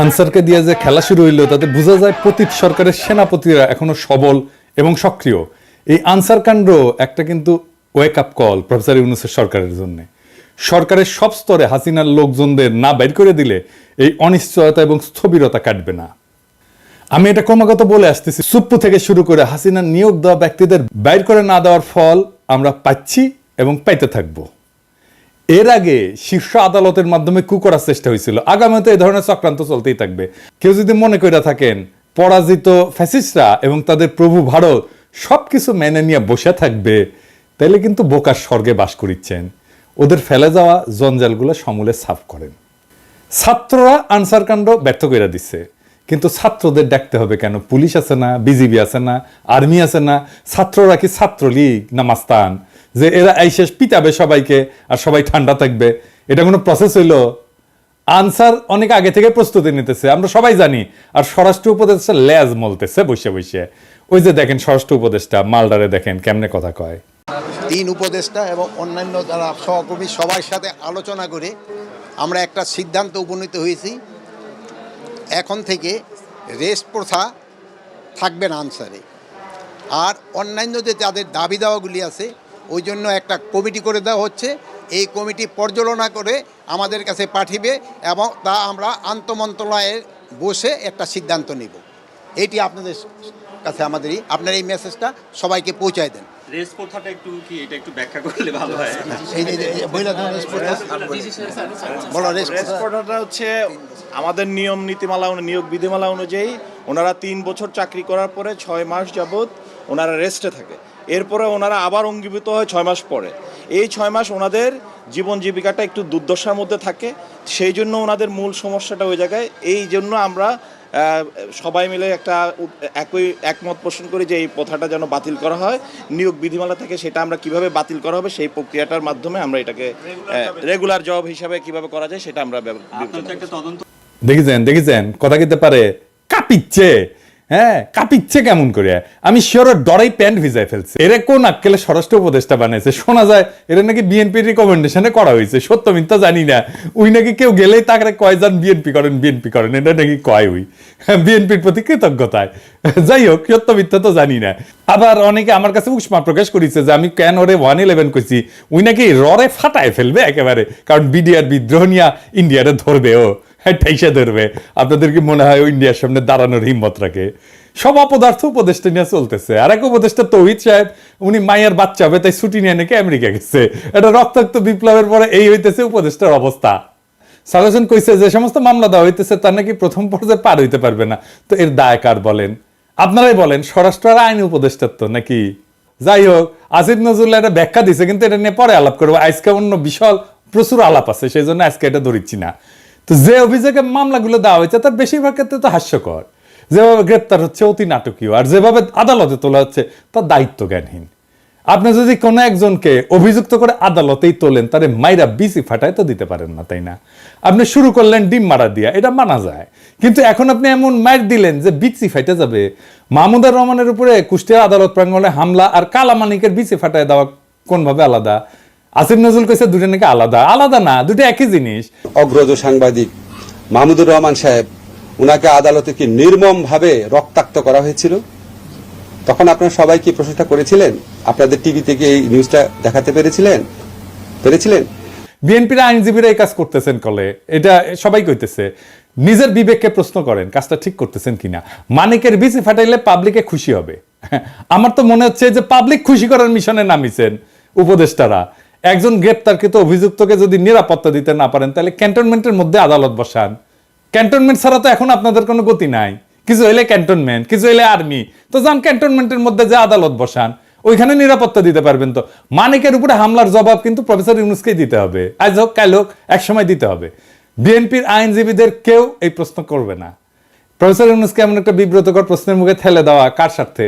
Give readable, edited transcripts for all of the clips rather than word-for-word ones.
আনসারকে দিয়ে যে খেলা শুরু হইল তাতে বোঝা যায় পতিত সরকারের সেনাপতিরা এখনো সবল এবং সক্রিয়। এই আনসার কাণ্ড একটা কিন্তু ওয়েক আপ কল প্রফেসর ইউনূসের সরকারের জন্য। সরকারের সব স্তরে হাসিনার লোকজনদের না বাইর করে দিলে এই অনিশ্চয়তা এবং স্থবিরতা কাটবে না। আমি এটা ক্রমাগত বলে আসতেছি, সুপ্পু থেকে শুরু করে হাসিনার নিয়োগ দেওয়া ব্যক্তিদের বাইর করে না দেওয়ার ফল আমরা পাচ্ছি এবং পাইতে থাকবো। এর আগে শীর্ষ আদালতের মাধ্যমে কু করার চেষ্টা হয়েছিল, আগামীতে এই ধরনের চক্রান্ত চলতেই থাকবে। কেউ যদি মনে করে থাকেন পরাজিত ফ্যাসিস্টরা এবং তাদের প্রভু ভারত সবকিছু মেনে নিয়ে বসে থাকবে, তাইলে কিন্তু বোকার স্বর্গে বাস করিচ্ছেন। ওদের ফেলে যাওয়া জঞ্জালগুলো সমূলে সাফ করেন। ছাত্ররা আনসার কাণ্ড ব্যর্থ করে দিচ্ছে, কিন্তু ছাত্রদের ডাকতে হবে কেন? পুলিশ আছে না, বিজিবি আছে না, আর্মি আছে না? ছাত্ররা কি ছাত্রলীগ না মাস্তান যে এরা এই শেষ পিটাবে সবাইকে আর সবাই ঠান্ডা থাকবে? এটা কোনো প্রসেস হইল? আনসার অনেক আগে থেকে প্রস্তুতি নিতেছে, আমরা সবাই জানি। আর স্বরাষ্ট্র উপদেষ্টা লেজ মলতেছে বসে বসে। ওই যে দেখেন স্বরাষ্ট্র উপদেষ্টা মালদারে দেখেন কেমনে কথা কয়। 3 উপদেষ্টা এবং অন্যান্য যারা সহকর্মী সবার সাথে আলোচনা করে আমরা একটা সিদ্ধান্ত উপনীত হয়েছি, এখন থেকে রেস্ট প্রথা থাকবে না আনসারে। আর অন্যান্য যে তাদের দাবি দাওয়াগুলি আছে ওই জন্য একটা কমিটি করে দেওয়া হচ্ছে। এই কমিটি পর্যালোচনা করে আমাদের কাছে পাঠিয়ে এবং তা আমরা আন্তঃমন্ত্রণালয়ে বসে একটা সিদ্ধান্ত নেব। এটি আপনাদের কাছে আপনার এই মেসেজটা সবাইকে পৌঁছায় দেন। রেস প্রথাটা এটা একটু ব্যাখ্যা করলে ভালো হয়। রেস প্রথাটা হচ্ছে আমাদের নিয়ম নীতিমালা নিয়োগ বিধিমালা অনুযায়ী ওনারা 3 বছর চাকরি করার পরে 6 মাস যাবৎ ওনারা রেস্টে থাকে। এরপরে ওনারা আবার অঙ্গীভূত হয় 6 মাস পরে। এই 6 মাস ওনাদের জীবন জীবিকাটা একটু দুর্দশার মধ্যে থাকে, সেই জন্য ওনাদের মূল সমস্যাটা ওই জায়গায়। এই জন্য আমরা সবাই মিলে একটা একমত পোষণ করি যে এই প্রথাটা যেন বাতিল করা হয় নিয়োগ বিধিমালা থেকে। সেটা আমরা কিভাবে বাতিল করা হবে সেই প্রক্রিয়াটার মাধ্যমে আমরা এটাকে রেগুলার জব হিসাবে কিভাবে করা যায় সেটা আমরা দেখেছেন কথা কিতে পারে কাঁপিচ্ছে। হ্যাঁ, কাঁপিচ্ছে কেমন করে? আমি শিওর ডরাই প্যান্ট ভিজাই ফেলছে। এরা কোন আক্কেলে স্বরাষ্ট্র উপদেষ্টা বানাইছে? শোনা যায় এরা নাকি বিএনপির রিকমেন্ডেশনে করা হয়েছে, সত্য মিথ্যা জানি না। ওই নাকি কেউ গেলেই তাকে কয় যান বিএনপি করেন বিএনপি করেন, এটা নাকি কয় ওই বিএনপির প্রতি কৃতজ্ঞতায়। যাই হোক, সত্য মিথ্যা তো জানি না। আবার অনেকে আমার কাছে উষ্মা প্রকাশ করেছে যে আমি কেন ওরে 111 কইছি, ওই নাকি ররে ফাটায় ফেলবে একেবারে, কারণ বিডিআর বিদ্রোহ নিয়ে ইন্ডিয়ারে ধরবে, ও ঠাইসা ধরবে। আপনাদের কি মনে হয় ইন্ডিয়ার সামনে দাঁড়ানোর হিম্মত রাখে? সব অপদার্থ উপদেষ্টা নিয়ে চলতেছে। আর এক উপদেষ্টা তৌহিদ সাহেব, উনি মায়ের বাচ্চা হবে তাই ছুটি নিয়ে নাকি আমেরিকা গেছে। এটা রক্তাক্ত বিপ্লবের পরে এই হইতেছে উপদেষ্টার অবস্থা। সাজেশন কইছে যে সমস্ত মামলা দেওয়া হইতেছে তার নাকি প্রথম পর্যায়ে পার হইতে পারবে না। তো এর দায় কার বলেন? আপনারাই বলেন। স্বরাষ্ট্র আর আইন উপদেষ্টার তো নাকি? যাই হোক, আসিফ নজরুল্লাহ এটা ব্যাখ্যা দিছে, কিন্তু এটা নিয়ে পরে আলাপ করবো। আজকে অন্য বিশাল প্রচুর আলাপ আছে, সেই জন্য আজকে এটা ধরিচ্ছি না। তো যে অভিযোগে মামলাগুলো দেওয়া হয়েছে তার বেশিরভাগ ক্ষেত্রে তো হাস্যকর। যেভাবে গ্রেপ্তার হচ্ছে অতি নাটকীয়, আর যেভাবে আদালতে তোলা হচ্ছে তার দায়িত্ব জ্ঞানহীন। আপনি যদি কোনো একজনকে অভিযুক্ত করে আদালতেই তোলেন, তারে মাইরা বিসি ফাটায় তো দিতে পারেন না, তাই না? আপনি শুরু করলেন ডিম মারা দিয়া, এটা মানা যায়। কিন্তু এখন আপনি এমন মাইর দিলেন যে বিসি ফাইটে যাবে। মাহমুদুর রহমানের উপরে কুষ্টিয়া আদালত প্রাঙ্গণে হামলা আর কালামানিকের বিসি ফাটায় দেওয়া কোনভাবে আলাদা? আসিফ নজরুল কইছে দুটো নাকি আলাদা। আলাদা না, দুটো একই জিনিস। অগ্রজ সাংবাদিক মাহমুদুর রহমান সাহেব, উনাকে আদালতে কি নির্মম ভাবে রক্তাক্ত করা হয়েছিল, তখন আপনারা সবাই কি প্রশংসা করেছিলেন? আপনাদের টিভিতে কি এই নিউজটা দেখাতে পেরেছিলেন? বিএনপির আইনজীবীরা এই কাজ করতেছেন কলে, এটা সবাই কইতেছে। নিজের বিবেককে প্রশ্ন করেন কাজটা ঠিক করতেছেন কিনা। মানিকের বিসি ফাটাইলে পাবলিকে খুশি হবে। আমার তো মনে হচ্ছে যে পাবলিক খুশি করার মিশনে নামিছেন উপদেষ্টারা। একজন গ্রেপ্তারকৃত অভিযুক্তকে যদি নিরাপত্তা দিতে না পারেন, তাহলে ক্যান্টনমেন্টের মধ্যে আদালত বসান। ক্যান্টনমেন্ট ছাড়া তো এখন আপনাদের কোনো গতি নাই। কিছু হইলে ক্যান্টনমেন্ট, কিছু হইলে আর্মি, তো যান ক্যান্টনমেন্টের মধ্যে যে আদালত বসান, ওইখানে নিরাপত্তা দিতে পারবেন। তো মানিকের উপরে হামলার জবাব কিন্তু প্রফেসর ইউনূসকেই দিতে হবে। আজ হোক কাল হোক, এক সময় দিতে হবে। বিএনপির আইনজীবীদের কেউ এই প্রশ্ন করবে না। প্রফেসর ইউনূসকে এমন একটা বিব্রতকর প্রশ্নের মুখে ঠেলে দেওয়া কার স্বার্থে,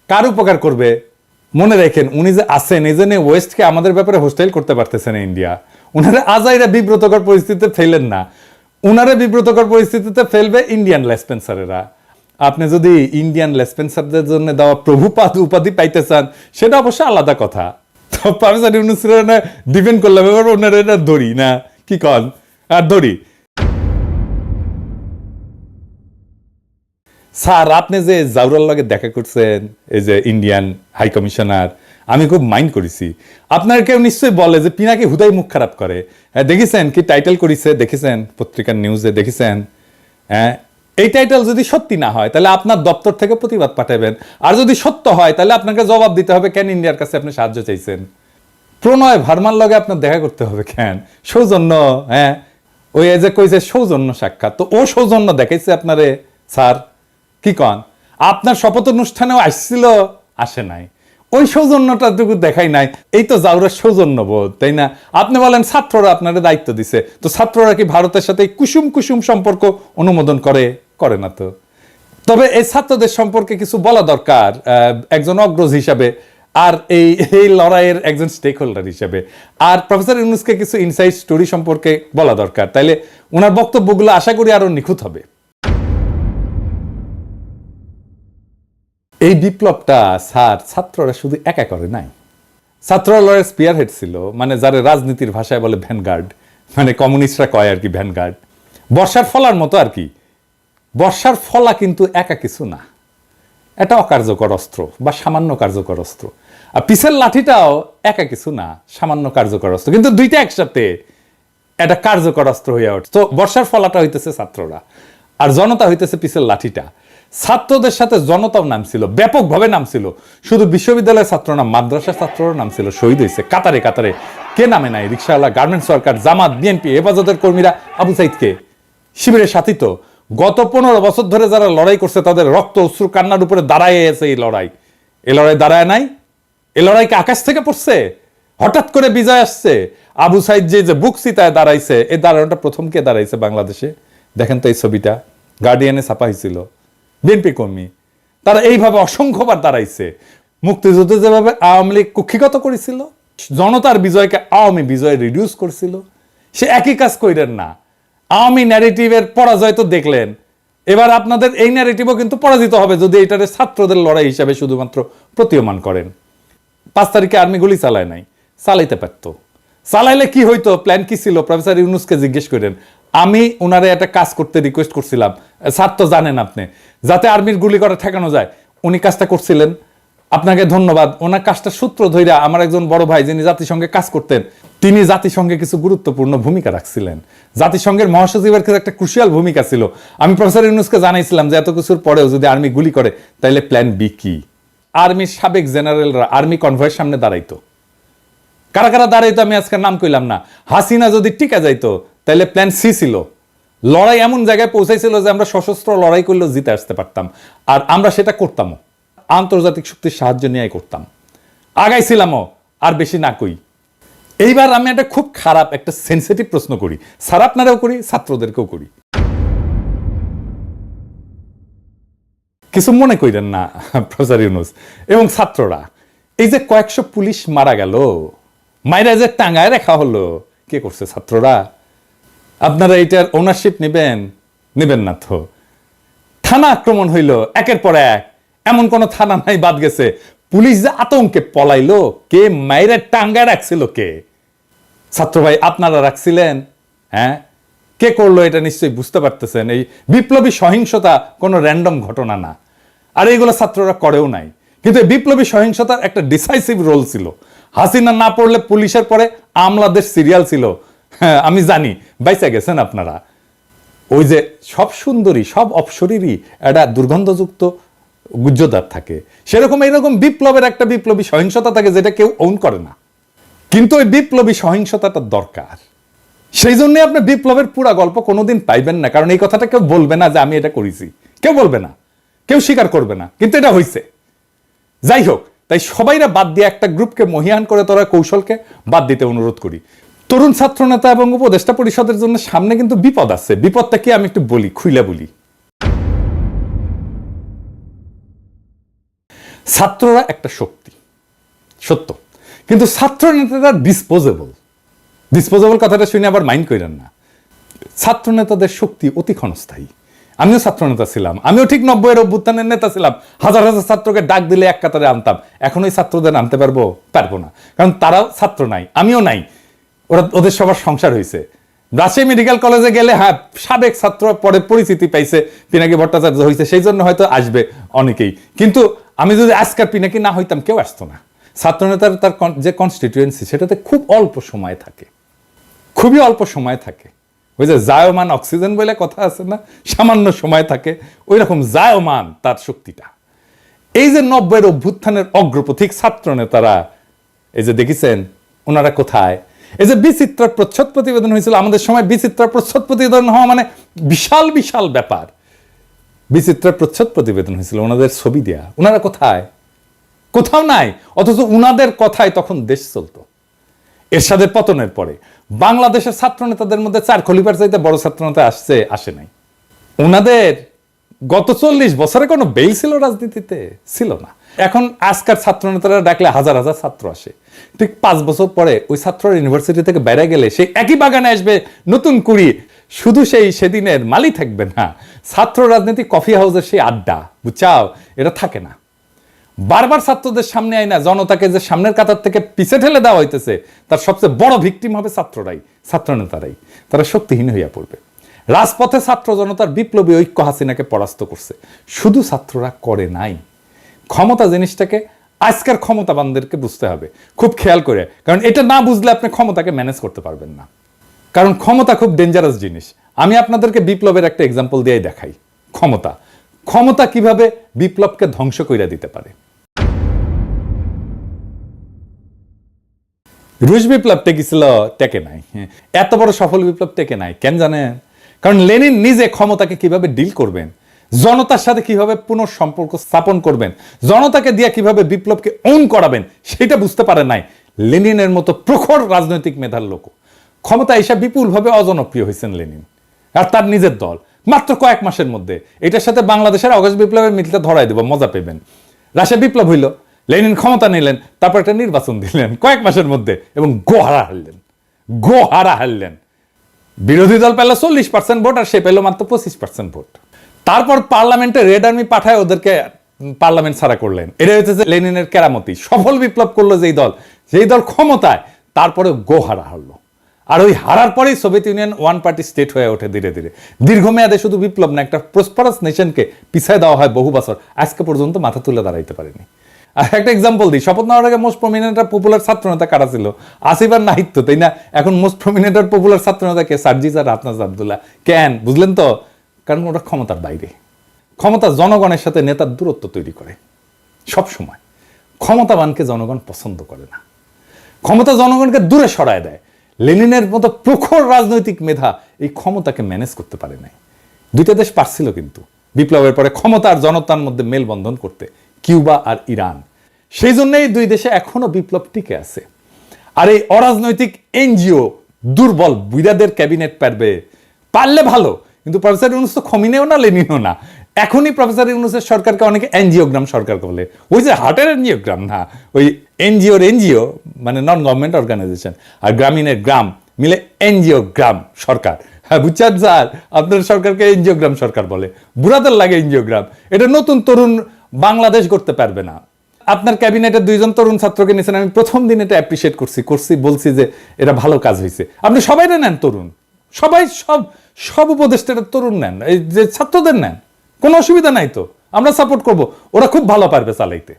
কার উপকার করবে? মনে রাখেন, উনি যে আছেন এই জন্য ওয়েস্টকে আমাদের ব্যাপারে হোস্টাইল করতে পারতেছেন ইন্ডিয়া। উনারা আজাইরা বিব্রতকর পরিস্থিতিতে ফেলেন না, উনারা বিব্রতকর পরিস্থিতিতে ফেলবে ইন্ডিয়ান লেসপেন্সারেরা। আপনি যদি ইন্ডিয়ান লেসপেন্সারদের জন্য দেওয়া প্রভুপাদ উপাধি পাইতে চান, সেটা অবশ্য আলাদা কথা। তো প্রফেসর ইউনূসের ডিপেন্ড করলাম, এবার ওনারা এটা ধরি না, কি কন আর ধরি। স্যার আপনি যে জাউরার লগে দেখা করছেন, এই যে ইন্ডিয়ান হাই কমিশনার, আমি খুব মাইন্ড করেছি। আপনার কেউ নিশ্চয়ই বলে যে পিনাকি হুদাই মুখ খারাপ করে। হ্যাঁ, দেখেছেন কি টাইটেল করেছে, দেখেছেন পত্রিকার নিউজে দেখেছেন? হ্যাঁ, এই টাইটেল যদি সত্যি না হয় তাহলে আপনার দপ্তর থেকে প্রতিবাদ পাঠাবেন, আর যদি সত্য হয় তাহলে আপনাকে জবাব দিতে হবে কেন ইন্ডিয়ার কাছে আপনি সাহায্য চাইছেন। প্রণয় ভার্মার লগে আপনার দেখা করতে হবে কেন? সৌজন্য, হ্যাঁ ওই যে কইছে সৌজন্য সাক্ষাৎ, তো ও সৌজন্য দেখাইছে আপনারে স্যার? কি কন? আপনার শপথ অনুষ্ঠানেও আসছিল, আসে নাই, ওই সৌজন্যটা টুকু দেখাই নাই। এই তো জাউরের সৌজন্য বোধ, তাই না? আপনি বলেন ছাত্ররা আপনারা দায়িত্ব দিছে, তো ছাত্ররা কি ভারতের সাথে কুসুম কুসুম সম্পর্ক অনুমোদন করে? করে না তো। তবে এই ছাত্রদের সম্পর্কে কিছু বলা দরকার একজন অগ্রজ হিসাবে, আর এই লড়াইয়ের একজন স্টেক হোল্ডার হিসেবে। আর প্রফেসর ইউনূসকে কিছু ইনসাইড স্টোরি সম্পর্কে বলা দরকার, তাইলে ওনার বক্তব্যগুলো আশা করি আরো নিখুঁত হবে। এই বিপ্লবটা স্যার ছাত্ররা শুধু একা করে নাই, ছাত্ররা লড়াইয়ের স্পিয়ার হেড ছিল, মানে যারা রাজনীতির ভাষায় বলে ভ্যানগার্ড, মানে কমিউনিস্টরা কয় আর কি ভ্যানগার্ড, বর্ষার ফলার মতো আর কি। বর্ষার ফলা কিন্তু একা কিছু না, এটা অকার্যকর অস্ত্র বা সামান্য কার্যকর অস্ত্র। আর পিসের লাঠিটাও একা কিছু না, সামান্য কার্যকর অস্ত্র, কিন্তু দুইটা একসাথে এটা কার্যকর অস্ত্র হইয়া ওঠে। তো বর্ষার ফলাটা হইতেছে ছাত্ররা, আর জনতা হইতেছে পিসের লাঠিটা। ছাত্রদের সাথে জনতাও নামছিল, ব্যাপকভাবে নামছিল। শুধু বিশ্ববিদ্যালয়ের ছাত্র না, মাদ্রাসার ছাত্ররা নামছিল, শহীদ হয়েছে কাতারে কাতারে। কে নামে নাই? রিকশাওয়ালা, গার্মেন্টস ওয়ার্কার, জামাত, বিএনপি, হেফাজতের কর্মীরা, আবু সাইদকে শিবিরের সাথী। তো গত 15 বছর ধরে যারা লড়াই করছে তাদের রক্ত অশ্রু কান্নার উপরে দাঁড়ায় আছে এই লড়াই। এই লড়াই দাঁড়ায় নাই? এই লড়াইকে আকাশ থেকে পড়ছে? হঠাৎ করে বিজয় আসছে? আবু সাইদ যে বুক চিতায় দাঁড়াইছে, এই দাঁড়ানোটা প্রথম কে দাঁড়াইছে বাংলাদেশে? দেখেন তো এই ছবিটা, গার্ডিয়ানে ছাপা হয়েছিল, বিএনপি কর্মী। তারা এইভাবে অসংখ্যবার দাঁড়াইছে। মুক্তিযুদ্ধে যেভাবে আওয়ামী লীগ কুক্ষিগত করেছিল, জনতার বিজয়কে আওয়ামী বিজয় রিডিউস করছিল, সে একই কাজ কইরেন না। আওয়ামী ন্যারেটিভের পরাজয় তো দেখলেন, এবার আপনাদের এই ন্যারেটিভও কিন্তু পরাজিত হবে যদি এটারে ছাত্রদের লড়াই হিসাবে শুধুমাত্র প্রতীয়মান করেন। 5 তারিখে আর্মি গুলি চালায় নাই, চালাইতে পারত। চালাইলে কি হইতো? প্ল্যান কি ছিল? প্রফেসর ইউনূসকে জিজ্ঞেস করেন। আমি ওনারে একটা কাজ করতে রিকোয়েস্ট করছিলাম, স্যার তো জানেন আপনি, যাতে আর্মির গুলি করা ঠেকানো যায়। উনি কাজটা করছিলেন, আপনাকে ধন্যবাদ। ওনার কাজটা সূত্র ধইরা আমার একজন বড় ভাই যিনি জাতিসংঘে কাজ করতেন, তিনি জাতিসংঘে কিছু গুরুত্বপূর্ণ ভূমিকা রাখছিলেন। জাতিসংঘের মহাসচিবের ক্ষেত্রে একটা ক্রুশিয়াল ভূমিকা ছিল। আমি প্রফেসর ইউনূসকে জানাইছিলাম যে এত কিছুর পরেও যদি আর্মি গুলি করে তাইলে প্ল্যান বি কি? আর্মির সাবেক জেনারেলরা আর্মি কনভয়ের সামনে দাঁড়াইতো। কারা কারা দাঁড়াইতো আমি আজকে নাম কইলাম না। হাসিনা যদি টিকা যাইতো তাইলে প্ল্যান সি ছিল। লড়াই এমন জায়গায় পৌঁছাইছিল যে আমরা সশস্ত্র লড়াই করলেও জিতে আসতে পারতাম, আর আমরা সেটা করতামও, আন্তর্জাতিক শক্তির সাহায্য নিয়ে করতাম, আগাইছিলামও, আর বেশি না কই। এইবার আমি একটা খুব খারাপ একটা সেন্সিটিভ প্রশ্ন করি, স্যার আপনারাও করি, ছাত্রদেরকেও করি, কিছু মনে কইরেন না প্রফেসর ইউনূস এবং ছাত্ররা। এই যে কয়েকশো পুলিশ মারা গেল, মাইরা যে টাঙ্গায় রাখা হলো, কে করছে? ছাত্ররা। আপনারা এটার ওনারশিপ নেবেন? নেবেন না তো। থানা আক্রমণ হইল একের পর এক, এমন কোন থানা নাই বাদ গেছে। পুলিশ যে আতঙ্কে পলাইলো, কে মাইরা টাঙ্গায় রাখছিল? কে? ছাত্র ভাই আপনারা রাখছিলেন? হ্যাঁ, কে করলো এটা নিশ্চয়ই বুঝতে পারতেছেন। এই বিপ্লবী সহিংসতা কোনো র্যান্ডম ঘটনা না, আর এইগুলো ছাত্ররা করেও নাই। কিন্তু এই বিপ্লবী সহিংসতার একটা ডিসাইসিভ রোল ছিল। হাসিনা না পড়লে পুলিশের পরে আমলাদের সিরিয়াল ছিল। হ্যাঁ আমি জানি, বাইচা গেছেন আপনারা। ওই যে সব সুন্দরী সব অপসরীরই একটা দুর্গন্ধযুক্ত গুজ্জদার থাকে, সেরকম এইরকম বিপ্লবের একটা বিপ্লবী সহিংসতা থাকে যেটা কেউ ওন করে না, কিন্তু ওই বিপ্লবী সহিংসতাটা দরকার। সেই জন্য আপনি বিপ্লবের পুরা গল্প কোনোদিন পাইবেন না, কারণ এই কথাটা কেউ বলবে না যে আমি এটা করেছি, কেউ বলবে না, কেউ স্বীকার করবে না, কিন্তু এটা হয়েছে। যাই হোক, তাই সবাইরা বাদ দিয়ে একটা গ্রুপকে মহিয়ান করে তোরা কৌশলকে বাদ দিতে অনুরোধ করি। তরুণ ছাত্র নেতা এবং উপদেষ্টা পরিষদের জন্য সামনে কিন্তু বিপদ আছে। বিপদটা কি আমি একটু বলি, খুইলা বলি। ছাত্ররা একটা শক্তি, সত্য, কিন্তু ছাত্র নেতারা ডিসপোজেবল। ডিসপোজেবল কথাটা শুনে আবার মাইন্ড করেন না। ছাত্র নেতাদের শক্তি অতি ক্ষণস্থায়ী। আমিও ছাত্র নেতা ছিলাম, আমিও ঠিক 90-এর অভ্যুত্থানের নেতা ছিলাম। হাজার হাজার ছাত্রকে ডাক দিলে এক কাতারে আনতাম। এখন ওই ছাত্রদের আনতে পারবো না, কারণ তারাও ছাত্র নাই, আমিও নাই। ওদের সবার সংসার হয়েছে, রাজশাহী মেডিকেল কলেজে গেলে হ্যাঁ সাবেক ছাত্র পরে পরিচিতি পাইছে, পিনাকি ভট্টাচার্য হয়েছে, সেই জন্য হয়তো আসবে অনেকেই। কিন্তু আমি যদি আজকার পিনাকি না হইতাম কেউ আসতো না। ছাত্রনেতার তার যে কনস্টিটিউয়েন্সি সেটাতে খুব অল্প সময় থাকে, খুবই অল্প সময় থাকে। ওই যে জায়মান অক্সিজেন বলে কথা আছে না, সামান্য সময় থাকে, ওই রকম জায়মান তার শক্তিটা। এই যে 90-এর অভ্যুত্থানের অগ্রপথিক ছাত্র নেতারা, এই যে দেখেছেন ওনারা কোথায়। এই যে বিচিত্রার প্রচ্ছদ প্রতিবেদন হয়েছিল, আমাদের সময় বিচিত্রার প্রচ্ছদ প্রতিবেদন হওয়া মানে বিশাল বিশাল ব্যাপার। বিচিত্রার প্রচ্ছদ প্রতিবেদন হয়েছিল, ওনাদের ছবি দেয়া, ওনারা কোথায়? কোথাও নাই। অথচ উনাদের কথায় তখন দেশ চলতো। এরশাদের পতনের পরে বাংলাদেশের ছাত্র নেতাদের মধ্যে 4 খলিফার চাইতে বড় ছাত্র নেতা আসে নাই। ওনাদের গত 40 বছরে কোনো বেল ছিল রাজনীতিতে? ছিল না। এখন আজকার ছাত্র নেতারা ডাকলে হাজার হাজার ছাত্র আসে। ঠিক 5 বছর পরে ওই ছাত্র ইউনিভার্সিটি থেকে বেড়ে গেলে সেই একই বাগানে আসবে নতুন কুড়ি। শুধু সেই সেদিনের মালি থাকবে না, ছাত্র রাজনীতি কফি হাউসের সেই আড্ডা, বুঝছাও, এটা থাকে না। বারবার ছাত্রদের সামনে আয় না, জনতাকে যে সামনের কাতার থেকে পিছে ঠেলে দেওয়া হইতেছে, তার সবচেয়ে বড় ভিকটিম হবে ছাত্ররাই, ছাত্র নেতারাই। তারা শক্তিহীন হইয়া পড়বে। রাজপথে ছাত্র জনতার বিপ্লবী ঐক্য হাসিনাকে পরাস্ত করছে, শুধু ছাত্ররা করে নাই। ক্ষমতা জিনিসটাকে আজকের ক্ষমতাবানদেরকে বুঝতে হবে খুব খেয়াল করে, কারণ এটা না বুঝলে আপনি ক্ষমতাকে ম্যানেজ করতে পারবেন না। কারণ ক্ষমতা খুব ডেঞ্জারাস জিনিস। আমি আপনাদেরকে বিপ্লবের একটা এক্সাম্পল দিয়ে দেখাই। ক্ষমতা কিভাবে বিপ্লবকে ধ্বংস করে দিতে পারে। রুশ বিপ্লব টেকেছিল, টেকে নাই। এত বড় সফল বিপ্লব টেকে নাই কেন জানেন? কারণ লেনিন নিজে ক্ষমতাকে কিভাবে ডিল করবেন, জনতার সাথে কিভাবে পুনঃসম্পর্ক স্থাপন করবেন, জনতাকে দিয়ে কিভাবে বিপ্লবকে ওন করাবেন, সেটা বুঝতে পারে নাই লেনিনের মতো প্রখর রাজনৈতিক মেধার লোক। ক্ষমতা এসে বিপুলভাবে অজনপ্রিয় হয়েছেন লেনিন আর তার নিজের দল মাত্র কয়েক মাসের মধ্যে। এটার সাথে বাংলাদেশের আগস্ট বিপ্লবের মিলটা ধরাই দেব, মজা পেবেন। রাশিয়া বিপ্লব হইল, লেনিন ক্ষমতা নিলেন, তারপর একটা নির্বাচন দিলেন কয়েক মাসের মধ্যে এবং গোহারা হারলেন। বিরোধী দল পেল 40% ভোট আর সে পেল মাত্র 25% ভোট। তারপর পার্লামেন্টে রেড আর্মি পাঠায় ওদেরকে পার্লামেন্ট ছাড়া করলেন। এটা হচ্ছে লেনিনের কেরামতি। সফল বিপ্লব করলো যেই দল ক্ষমতায়, তারপরে গোহারা হারলো। আর ওই হারার পরেই Soviet union one party state হয়ে ওঠে ধীরে ধীরে। দীর্ঘমেয়াদে শুধু বিপ্লব না, একটা প্রসপারাস নেশনকে পিছায় দেওয়া হয় বহু বছর, আজকে পর্যন্ত মাথা তুলে দাঁড়াইতে পারেনি। আর একটা এক্সাম্পল দিই, শপথ নেওয়ার আগে মোস্ট প্রমিনেন্ট পপুলার ছাত্র নেতা কারা ছিল? আসিফ আর নাহিদ তো, তাই না? এখন মোস্ট প্রমিনেন্ট পপুলার ছাত্র নেতা কে? সার্জিস আর আফনাজ আব্দুল্লাহ। কেন বুঝলেন তো? কারণ ওটা ক্ষমতার বাইরে। ক্ষমতা জনগণের সাথে নেতার দূরত্ব তৈরি করে সব সময়। ক্ষমতাবানকে জনগণ পছন্দ করে না, ক্ষমতা জনগণকে দূরে সরায় দেয়। লেনিনের মতো প্রখর রাজনৈতিক মেধা এই ক্ষমতাকে ম্যানেজ করতে পারে নাই। দুইটা দেশ পারছিল কিন্তু বিপ্লবের পরে ক্ষমতা আর জনতার মধ্যে মেলবন্ধন করতে, কিউবা আর ইরান। সেই জন্যই দুই দেশে এখনো বিপ্লব টিকে আছে। আর এই অরাজনৈতিক এনজিও দুর্বল বুইরাদের ক্যাবিনেট পারলে ভালো, কিন্তু প্রফেসর ইউনূস তো খমিনেও না লেনিনও না। এখনই প্রফেসর ইউনূসের সরকারকে অনেকে এনজিওগ্রাম সরকার বলে। ওই যে হার্টের এনজিওগ্রাম না, ওই এনজিও মানে নন গভর্নমেন্ট অর্গানাইজেশন, আর গ্রামীণের গ্রাম মিলে এনজিওগ্রাম সরকার। হ্যাঁ বুঝছেন স্যার, আপনার সরকারকে এনজিওগ্রাম সরকার বলে। বুড়াদের লাগে এনজিওগ্রাম। এটা নতুন তরুণ বাংলাদেশ করতে পারবে না। আপনার ক্যাবিনেটের 2জন তরুণ ছাত্রকে নিয়েছেন, আমি প্রথম দিন এটা অ্যাপ্রিসিয়েট করছি, বলছি যে এটা ভালো কাজ হয়েছে। আপনি সবাই নেন তরুণ, সবাই সব উপদেষ্টারা তরুণ নেন, এই যে ছাত্রদের নেন, কোনো অসুবিধা নাই তো, আমরা সাপোর্ট করব। ওরা খুব ভালো পারবে চালাইতে।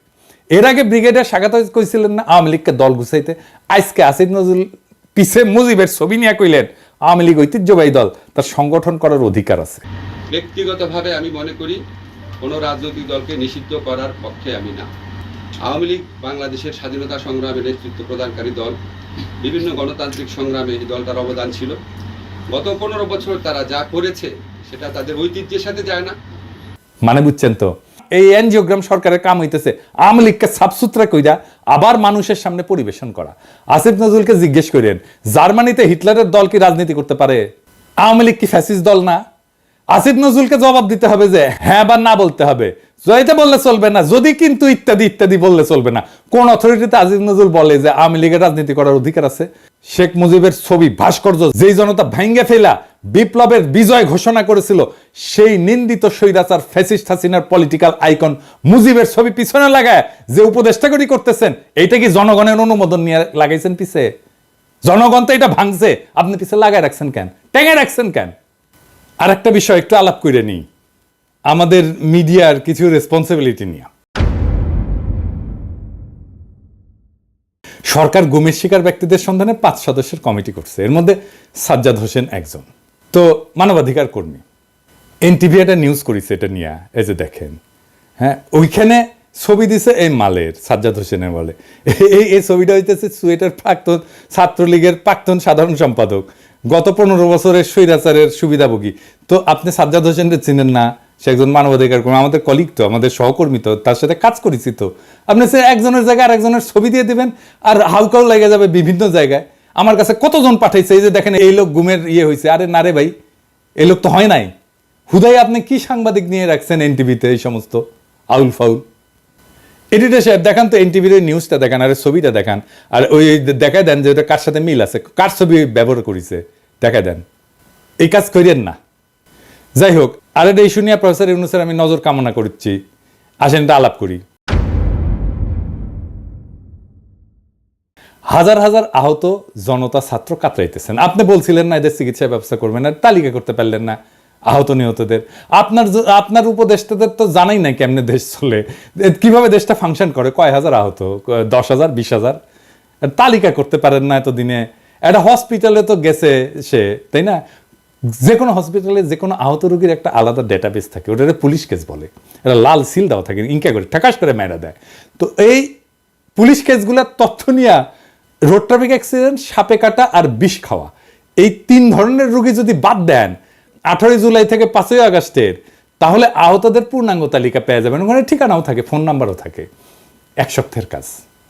এর আগে ব্রিগেডিয়ার স্বাগত কইছিলেন না আওয়ামী লীগকে দল গুছাইতে, আজকে আসিফ নজরুল পিছে মুজিবের ছবি নিয়ে কইলেন আওয়ামী লীগ ঐতিহ্যবাহী দল, তার সংগঠন করার অধিকার আছে। ব্যক্তিগতভাবে আমি মনে করি কোনো রাজনৈতিক দলকে নিষিদ্ধ করার পক্ষে আমি না। আওয়ামী লীগ বাংলাদেশের স্বাধীনতা সংগ্রামে নেতৃত্ব প্রদানকারী দল। বিভিন্ন গণতান্ত্রিক সংগ্রামে এই দলটার অবদান ছিল। গত 15 বছর তারা যা করেছে সেটা তাদের ঐতিহ্যের সাথে যায় না। মানে বুঝছেন তো, এই এনজিওগ্রাম সরকারের কাম হইতেছে আওয়ামী লীগকে সাফসুতরা কইরা আবার মানুষের সামনে পরিবেশন করা। আসিফ নজরুলকে জিজ্ঞেস করেন, জার্মানিতে হিটলারের দল কি রাজনীতি করতে পারে? আওয়ামী লীগ কি ফ্যাসিস্ট দল না? আসিফ নজরুলকে জবাব দিতে হবে যে হ্যাঁ বা না বলতে হবে। জয়তে বললে চলবে না, যদি কিন্তু ইত্যাদি ইত্যাদি বললে চলবে না। কোন অথরিটিতে আসিফ নজরুল বলে যে আওয়ামী লীগের রাজনীতি করার অধিকার আছে? শেখ মুজিবের ছবি ভাস্কর্য যেই জনতা ভাঙ্গে ফেলা বিপ্লবের বিজয় ঘোষণা করেছিল, সেই নিন্দিত স্বৈরাচার ফ্যাসিস্ট হাসিনার পলিটিক্যাল আইকন মুজিবের ছবি পিছনে লাগায় যে উপদেষ্টাগরি করতেছেন, এইটা কি জনগণের অনুমোদন নিয়ে লাগাইছেন পিছে? জনগণ তো এটা ভাঙছে, আপনি পিছে লাগায় রাখছেন কেন? টেঙে রাখছেন কেন? আর একটা বিষয় একটু আলাপ করে নিই, আমাদের মিডিয়ার কিছু রেসপন্সিবিলিটি নিয়ে। সরকার গুমের শিকার ব্যক্তিদের সন্ধানে 5 সদস্যের কমিটি করছে, এর মধ্যে সাজ্জাদ হোসেন একজন। তো মানবাধিকার কর্মী, এনটিভি একটা নিউজ করেছে এটা নিয়ে, এই যে দেখেন, হ্যাঁ, ওইখানে ছবি দিছে এই মালের, সাজ্জাদ হোসেনের বলে এই ছবিটা হইতেছে সুয়েটের প্রাক্তন ছাত্রলীগের প্রাক্তন সাধারণ সম্পাদক, গত 15 বছরের স্বৈরাচারের সুবিধাভোগী। তো আপনি সাজ্জাদ হোসেনকে চিনেন না? সে একজন মানবাধিকার কর্মী, আমাদের কলিগ তো, আমাদের সহকর্মী তো, তার সাথে কাজ করেছি তো। আপনি সে একজনের জায়গায় আরেকজনের ছবি দিয়ে দিবেন আর হাউকাও লেগে যাবে বিভিন্ন জায়গায়। আমার কাছে কতজন পাঠাইছে, এই যে দেখেন এই লোক গুমের হয়েছে। আরে না রে ভাই, এই লোক তো হয় নাই। হুদাই আপনি কি সাংবাদিক নিয়ে রাখছেন এনটিভিতে এই সমস্ত আউল ফাউল? এডিটর সাহেব দেখান তো এনটিভির নিউজটা দেখান, আর ছবিটা দেখান, আর ওই দেখায় দেন যে ওটা কার সাথে মিল আছে, কার ছবি ব্যবহার করেছে দেখায় দেন। এই কাজ করেন না। যাই হোক, আর এটা ইস্যু নিয়ে প্রফেসর ইউনূসের আমি নজর কামনা করছি। আসেন এটা আলাপ করি। হাজার হাজার আহত জনতা ছাত্র কাতরাইতেছেন। আপনি বলছিলেন না এদের চিকিৎসা ব্যবস্থা করবেন, আর তালিকা করতে পারলেন না আহত নিহতদের। আপনার উপদেষ্টাদের তো জানাই নাই কেমনে দেশ চলে, কিভাবে দেশটা ফাংশন করে, কয় হাজার আহত, 10,000 20,000, তালিকা করতে পারেন না এতদিনে। একটা হসপিটালে তো গেছে সে, তাই না? যে কোনো হসপিটালে যে কোনো আহত রোগীর একটা আলাদা ডেটাবেস থাকে, ওটা পুলিশ কেস বলে, এটা লাল সিল দেওয়া থাকে, ইনকা করে ঠাকাস করে মেরা দেয়। তো এই পুলিশ কেসগুলোর তথ্য নিয়ে রোড ট্রাফিক অ্যাক্সিডেন্ট, সাপে কাটা আর বিষ খাওয়া, এই 3 ধরনের রোগী যদি বাদ দেন 18 জুলাই থেকে 5 আগস্টের, তাহলে আহতদের পূর্ণাঙ্গ তালিকা পেয়ে যাবেন। ওখানে ঠিকানাও থাকে, ফোন নাম্বারও থাকে। 1 সপ্তাহের কাজ,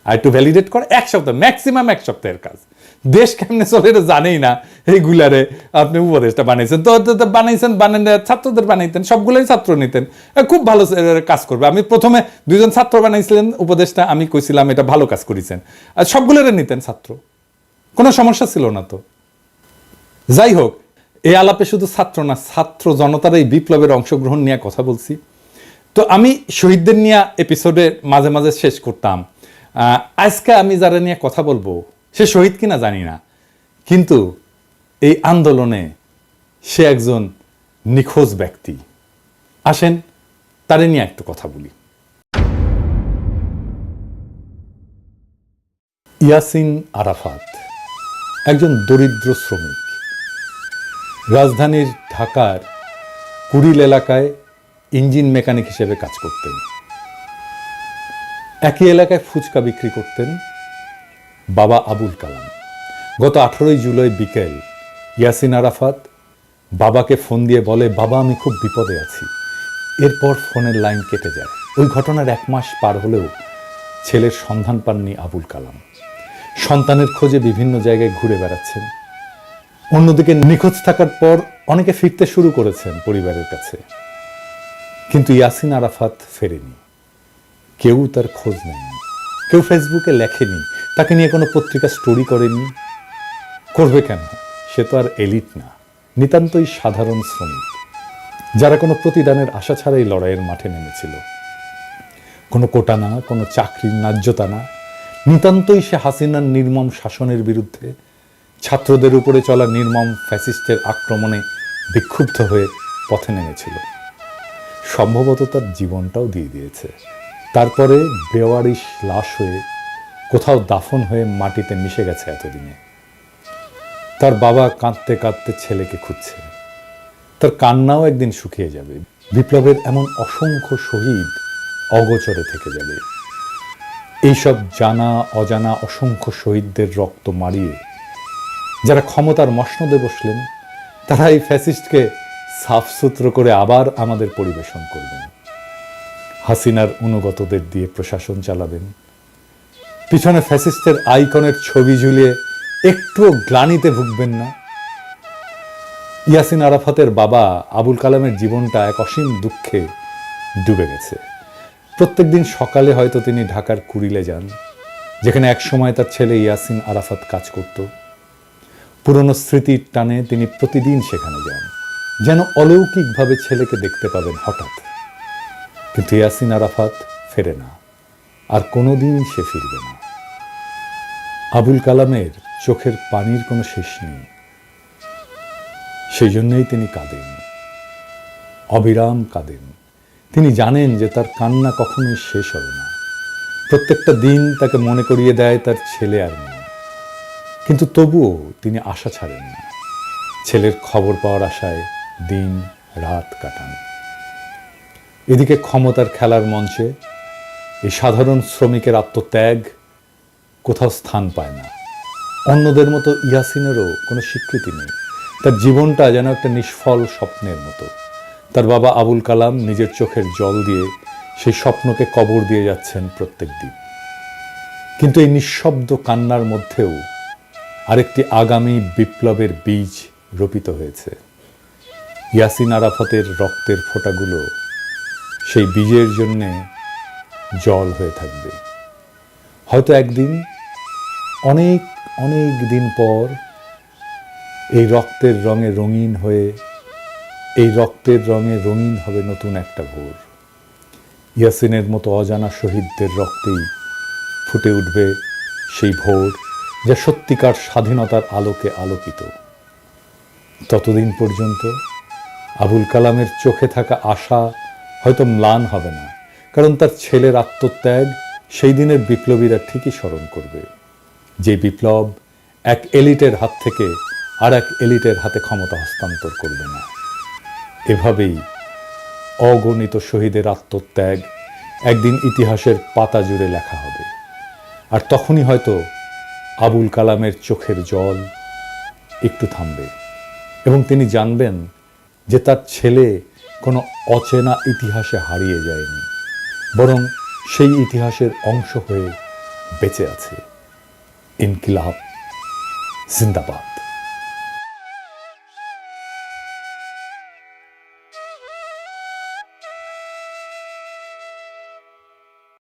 আর একটু ভ্যালিডেট করে 1 সপ্তাহ, ম্যাক্সিমাম 1 সপ্তাহের কাজ। দেশ কেমনে চলে এটা জানেই না, এইগুলারে আপনি উপদেশটা বানাইছেন তো বানাইছেন, বানান ছাত্রদের বানাইতেন, সবগুলোই ছাত্র নিতেন, খুব ভালো কাজ করবে। আমি প্রথমে 2 জন ছাত্র বানাইছিলেন উপদেশটা, আমি কইছিলাম এটা ভালো কাজ করেছেন, আর সবগুলোরে নিতেন ছাত্র, কোনো সমস্যা ছিল না তো। যাই হোক, এই আলাপে শুধু ছাত্র না, ছাত্র জনতার এই বিপ্লবের অংশগ্রহণ নিয়ে কথা বলছি। তো আমি শহীদদের নিয়ে এপিসোডে মাঝে মাঝে শেষ করতাম। আজকে আমি যারা নিয়ে কথা বলবো সে শহীদ কিনা জানি না, কিন্তু এই আন্দোলনে সে একজন নিখোঁজ ব্যক্তি। আসেন তারে নিয়ে একটু কথা বলি। ইয়াসিন আরাফাত একজন দরিদ্র শ্রমিক, রাজধানীর ঢাকার কুড়িল এলাকায় ইঞ্জিন মেকানিক হিসেবে কাজ করতেন। একই এলাকায় ফুচকা বিক্রি করতেন বাবা আবুল কালাম। গত 18 জুলাই বিকেল ইয়াসিন আরাফাত বাবাকে ফোন দিয়ে বলে, বাবা আমি খুব বিপদে আছি। এরপর ফোনের লাইন কেটে যায়। ওই ঘটনার 1 মাস পার হলেও ছেলের সন্ধান পাননি আবুল কালাম। সন্তানের খোঁজে বিভিন্ন জায়গায় ঘুরে বেড়াচ্ছেন। অন্যদিকে নিখোঁজ থাকার পর অনেকে ফিরতে শুরু করেছেন পরিবারের কাছে, কিন্তু ইয়াসিন আরাফাত ফেরেনি। কেউ তার খোঁজ নেয়নি, কেউ ফেসবুকে লেখেনি, তাকে নিয়ে কোনো পত্রিকা স্টোরি করেনি। করবে কেন? সে তো আর এলিট না, নিতান্তই সাধারণ শ্রমিক, যারা কোনো প্রতিদানের আশা ছাড়াই লড়াইয়ের মাঠে নেমেছিল। কোনো কোটা না, কোনো চাকরির ন্যায্যতা না, নিতান্তই সে হাসিনার নির্মম শাসনের বিরুদ্ধে, ছাত্রদের উপরে চলা নির্মম ফ্যাসিস্টের আক্রমণে বিক্ষুব্ধ হয়ে পথে নেমেছিল। সম্ভবত তার জীবনটাও দিয়ে দিয়েছে। তারপরে বেওয়ারিশ লাশ হয়ে কোথাও দাফন হয়ে মাটিতে মিশে গেছে এতদিনে। তার বাবা কাঁদতে কাঁদতে ছেলেকে খুঁজছে। তার কান্নাও একদিন শুকিয়ে যাবে। বিপ্লবের এমন অসংখ্য শহীদ অগোচরে থেকে যাবে। এইসব জানা অজানা অসংখ্য শহীদদের রক্ত মারিয়ে যারা ক্ষমতার মসনদে বসলেন, তারা এই ফ্যাসিস্টকে সাফসুতরো করে আবার আমাদের পরিবেশন করবেন। হাসিনার অনুগতদের দিয়ে প্রশাসন চালাবেন। পিছনে ফ্যাসিস্টের আইকনের ছবি ঝুলিয়ে একটুও গ্লানিতে ভুগবেন না। ইয়াসিন আরাফাতের বাবা আবুল কালামের জীবনটা এক অসীম দুঃখে ডুবে গেছে। প্রত্যেকদিন সকালে হয়তো তিনি ঢাকার কুড়িলে যান, যেখানে একসময় তার ছেলে ইয়াসিন আরাফাত কাজ করত। পুরনো স্মৃতির টানে তিনি প্রতিদিন সেখানে যান, যেন অলৌকিকভাবে ছেলেকে দেখতে পাবেন হঠাৎ। কিন্তু ইয়াসিন আরাফাত ফেরে না, আর কোনোদিন সে ফিরবে না। আবুল কালামের চোখের পানির কোনো শেষ নেই। সেই জন্যই তিনি কাঁদেন, অবিরাম কাঁদেন। তিনি জানেন যে তার কান্না কখনোই শেষ হবে না। প্রত্যেকটা দিন তাকে মনে করিয়ে দেয় তার ছেলে আর নেই, কিন্তু তবুও তিনি আশা ছাড়েন না। ছেলের খবর পাওয়ার আশায় দিন রাত কাটান। এদিকে ক্ষমতার খেলার মঞ্চে এই সাধারণ শ্রমিকের আত্মত্যাগ কোথাও স্থান পায় না। অন্যদের মতো ইয়াসিনেরও কোনো স্বীকৃতি নেই। তার জীবনটা যেন একটা নিষ্ফল স্বপ্নের মতো। তার বাবা আবুল কালাম নিজের চোখের জল দিয়ে সেই স্বপ্নকে কবর দিয়ে যাচ্ছেন প্রত্যেক দিন। কিন্তু এই নিঃশব্দ কান্নার মধ্যেও আরেকটি আগামী বিপ্লবের বীজ রোপিত হয়েছে। ইয়াসিন আরাফাতের রক্তের ফোঁটাগুলো সেই বীজের জন্যে জল হয়ে থাকবে। হয়তো একদিন, অনেক অনেক দিন পর, এই রক্তের রঙে রঙিন হয়ে, এই রক্তের রঙে রঙিন হবে নতুন একটা ভোর। ইয়াসিনের মতো অজানা শহীদদের রক্তেই ফুটে উঠবে সেই ভোর, যা সত্যিকার স্বাধীনতার আলোকে আলোকিত। ততদিন পর্যন্ত আবুল কালামের চোখে থাকা আশা হয়তো ম্লান হবে না, কারণ তার ছেলের আত্মত্যাগ সেই দিনের বিপ্লবীরা ঠিকই স্মরণ করবে, যে বিপ্লব এক এলিটের হাত থেকে আর এক এলিটের হাতে ক্ষমতা হস্তান্তর করবে না। এভাবেই অগণিত শহীদের আত্মত্যাগ একদিন ইতিহাসের পাতা জুড়ে লেখা হবে। আর তখনই হয়তো আবুল কালামের চোখের জল একটু থামবে এবং তিনি জানবেন যে তার ছেলে কোনো অচেনা ইতিহাসে হারিয়ে যায়নি, বরং সেই ইতিহাসের অংশ হয়ে বেঁচে আছে। ইনকিলাব জিন্দাবাদ।